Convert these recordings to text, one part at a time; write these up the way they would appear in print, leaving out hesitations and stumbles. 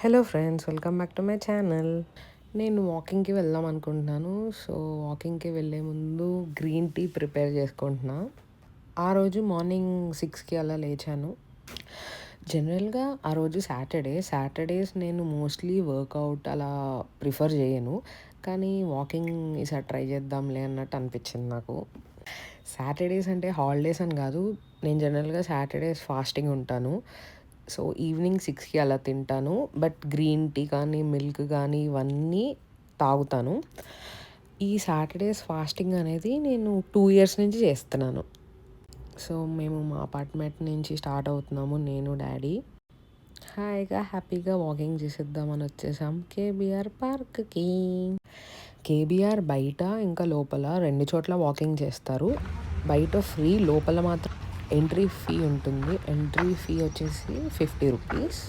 Hello friends, welcome back to my channel. నేను వాకింగ్కి వెళ్దాం అనుకుంటున్నాను. సో వాకింగ్కి వెళ్ళే ముందు గ్రీన్ టీ ప్రిపేర్ చేసుకుంటున్నా. ఆ రోజు మార్నింగ్ 6కి అలా లేచాను. జనరల్గా ఆ రోజు సాటర్డేస్ నేను మోస్ట్లీ వర్కౌట్ అలా ప్రిఫర్ చేయను, కానీ వాకింగ్ ఈసారి ట్రై చేద్దాంలే అన్నట్టు అనిపించింది నాకు. సాటర్డేస్ అంటే హాలిడేస్ అని కాదు, నేను జనరల్గా సాటర్డేస్ ఫాస్టింగ్ ఉంటాను. సో ఈవినింగ్ 6కి అలా తింటాను. బట్ గ్రీన్ టీ కానీ మిల్క్ కానీ ఇవన్నీ తాగుతాను. ఈ సాటర్డేస్ ఫాస్టింగ్ అనేది నేను 2 ఇయర్స్ నుంచి చేస్తున్నాను. సో మేము మా అపార్ట్మెంట్ నుంచి స్టార్ట్ అవుతున్నాము, నేను డాడీ. హాయిగా హ్యాపీగా వాకింగ్ చేసేద్దామని వచ్చేసాం కేబీఆర్ పార్క్కి. కేబీఆర్ బయట ఇంకా లోపల 2 చోట్ల వాకింగ్ చేస్తారు. బయట ఫ్రీ, లోపల మాత్రం ఎంట్రీ ఫీ ఉంటుంది. ఎంట్రీ ఫీ వచ్చేసి 50 రూపీస్.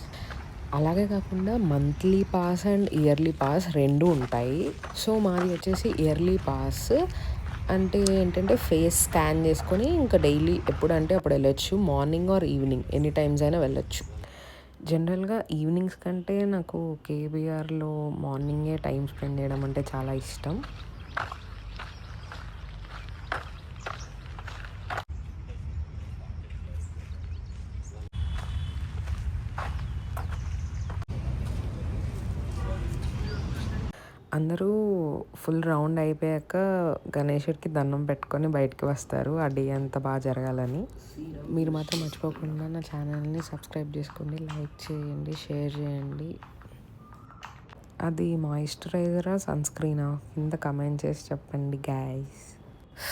అలాగే కాకుండా monthly pass and yearly pass 2 ఉంటాయి. సో మాది వచ్చేసి ఇయర్లీ పాస్. అంటే ఏంటంటే ఫేస్ స్కాన్ చేసుకొని ఇంకా డైలీ ఎప్పుడంటే అప్పుడు వెళ్ళొచ్చు. Morning or evening any times అయినా వెళ్ళొచ్చు. జనరల్గా ఈవినింగ్స్ కంటే నాకు కేబీఆర్లో మార్నింగే టైం స్పెండ్ చేయడం అంటే చాలా ఇష్టం. అందరూ ఫుల్ రౌండ్ అయిపోయాక గణేశుడికి దండం పెట్టుకొని బయటికి వస్తారు, ఆ డే అంతా బాగా జరగాలని. మీరు మాత్రం మర్చిపోకుండా నా ఛానల్ని సబ్స్క్రైబ్ చేసుకోండి, లైక్ చేయండి, షేర్ చేయండి. అది మాయిశ్చరైజరా సన్స్క్రీనా కింద కమెంట్ చేసి చెప్పండి గైస్.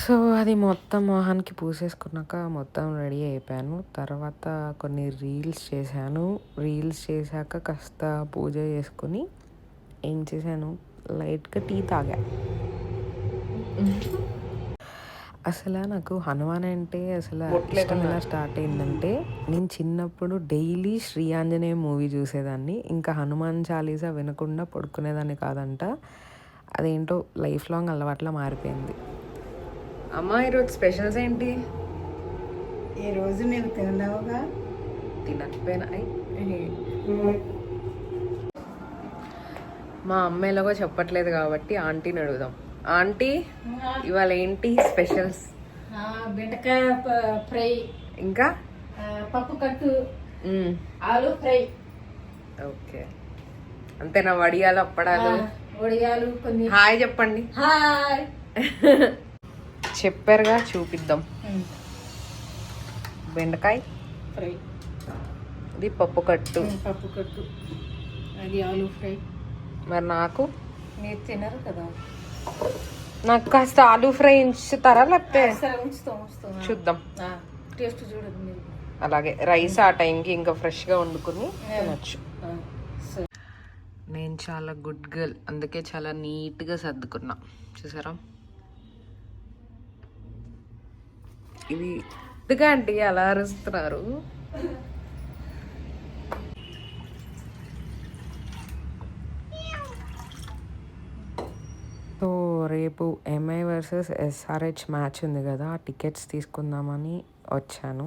సో అది మొత్తం మొహానికి పూసేసుకున్నాక మొత్తం రెడీ అయిపోయాను. తర్వాత కొన్ని రీల్స్ చేశాను. రీల్స్ చేశాక కాస్త పూజ చేసుకుని ఏం చేశాను, లైట్గా టీ తాగా. అసలు నాకు హనుమాన్ అంటే అసలు ఇష్టం ఎలా స్టార్ట్ అయిందంటే, నేను చిన్నప్పుడు డైలీ శ్రీ ఆంజనేయ మూవీ చూసేదాన్ని. ఇంకా హనుమాన్ చాలీసా వినకుండా పడుకునేదాన్ని కాదంట. అదేంటో లైఫ్ లాంగ్ అలవాట్లా మారిపోయింది. అమ్మ ఈరోజు స్పెషల్స్ ఏంటి? ఈరోజు నేను తినలేవుగా. తినకపోయినా మా అమ్మ ఎలాగో చెప్పట్లేదు కాబట్టి ఆంటీని అడుగుదాం. ఆంటీ, ఇవాళ ఏంటి స్పెషల్స్? బెండకాయ ఫ్రై, ఇంకా పప్పు కట్టు, ఆలు ఫ్రై. ఓకే, అంతేనా? వడియాలు, అప్పడాలు, వడియాలు కొన్ని. హాయ్ చెప్పండి. హాయ్ చెప్పారుగా, చూపిద్దాం. బెండకాయ ఫ్రై, ఇది పప్పు కట్టు. పప్పు కట్టు, అది ఆలు ఫ్రై. మరి నాకు? మీరు తినరు కదా. నాకు కాస్త ఆలు ఫ్రై ఉంచుతారా, లేకపోతే? ఉంచుతాం. చూద్దాం, టేస్ట్ చూడండి మీరు. అలాగే రైస్ ఆ టైంకి ఇంకా ఫ్రెష్గా వండుకుని తినొచ్చు. నేను చాలా గుడ్ గర్ల్, అందుకే చాలా నీట్గా సర్దుకున్నా. చూసారా, ఇది ఎందుకంటే ఆంటీ అలా అరుస్తున్నారు? సో రేపు ఎంఐ వర్సెస్ ఎస్ఆర్హెచ్ మ్యాచ్ ఉంది కదా, ఆ టికెట్స్ తీసుకుందామని వచ్చాను.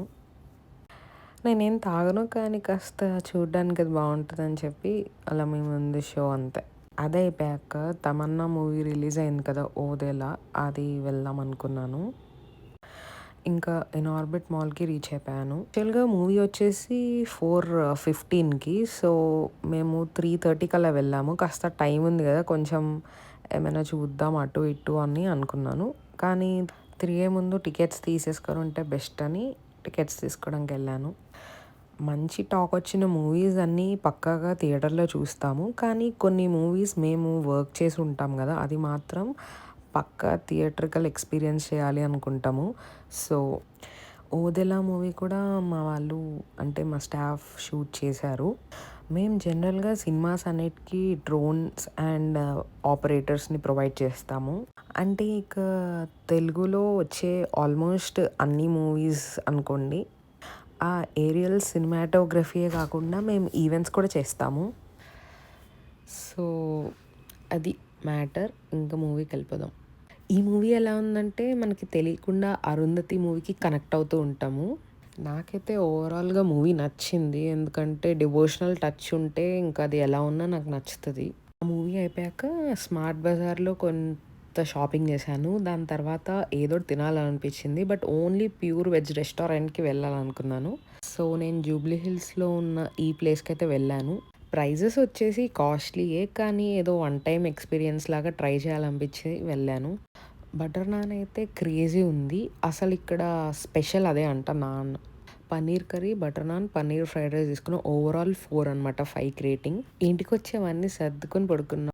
నేనేం తాగను, కానీ కాస్త చూడ్డానికి అది బాగుంటుందని చెప్పి అలా మీ ముందు షో అంతే. అదే అయిపోయాక తమన్నా మూవీ రిలీజ్ అయింది కదా, ఓదేలా, అది వెళ్దాం అనుకున్నాను. ఇంకా ఇన్ఆర్బిట్ మాల్కి రీచ్ అయిపోయాను. యాక్చువల్గా మూవీ వచ్చేసి 4:15కి. సో మేము 3:30కి అలా వెళ్ళాము. కాస్త టైం ఉంది కదా, కొంచెం ఏమైనా చూద్దాం అటు ఇటు అని అనుకున్నాను. కానీ 3 ముందు టికెట్స్ తీసేసుకొని ఉంటే బెస్ట్ అని టికెట్స్ తీసుకోవడానికి వెళ్ళాను. మంచి టాక్ వచ్చిన మూవీస్ అన్నీ పక్కాగా థియేటర్లో చూస్తాము, కానీ కొన్ని మూవీస్ మేము వర్క్ చేసి ఉంటాం కదా, అది మాత్రం పక్కా థియేట్రికల్ ఎక్స్పీరియన్స్ చేయాలి అనుకుంటాము. సో ఓదెలా మూవీ కూడా మా వాళ్ళు, అంటే మా స్టాఫ్ షూట్ చేశారు. మేము జనరల్గా సినిమాస్ అన్నిటికీ డ్రోన్స్ అండ్ ఆపరేటర్స్ని ప్రొవైడ్ చేస్తాము. అంటే ఇక తెలుగులో వచ్చే ఆల్మోస్ట్ అన్ని మూవీస్ అనుకోండి, ఆ ఏరియల్ సినిమాటోగ్రఫీయే కాకుండా మేము ఈవెంట్స్ కూడా చేస్తాము. సో అది మ్యాటర్. ఇంకా మూవీకి వెళ్ళిపోదాం. ఈ మూవీ ఎలా ఉందంటే, మనకి తెలియకుండా అరుంధతి మూవీకి కనెక్ట్ అవుతూ ఉంటాము. నాకైతే ఓవరాల్‌గా మూవీ నచ్చింది. ఎందుకంటే డివోషనల్ టచ్ ఉంటే ఇంకా అది ఎలా ఉన్నా నాకు నచ్చుతది. ఆ మూవీ అయిపోయాక స్మార్ట్ బజార్‌లో కొంత షాపింగ్ చేశాను. దాని తర్వాత ఏదోటి తినాలనిపించింది. బట్ ఓన్లీ ప్యూర్ వెజ్ రెస్టారెంట్‌కి వెళ్ళాలనుకున్నాను. సో, నేను జూబ్లీ హిల్స్‌లో ఉన్న ఈ ప్లేస్‌కైతే వెళ్ళాను. ప్రైజెస్ వచ్చేసి కాస్ట్‌లీయే. కానీ ఏదో వన్ టైమ్ ఎక్స్‌పీరియన్స్ లాగా ట్రై చేయాలనిపించి వెళ్ళాను. బటర్ నాన్ అయితే క్రేజీ ఉంది. అసలిక్కడ స్పెషల్ అదే అంట non. Paneer curry, butter non, paneer fried rice తీసుకున్నాం. ఓవరాల్ 4 అనమాట 5కి రేటింగ్. ఇంటికొచ్చి అవన్నీ సర్దుకొని పడుకున్నా.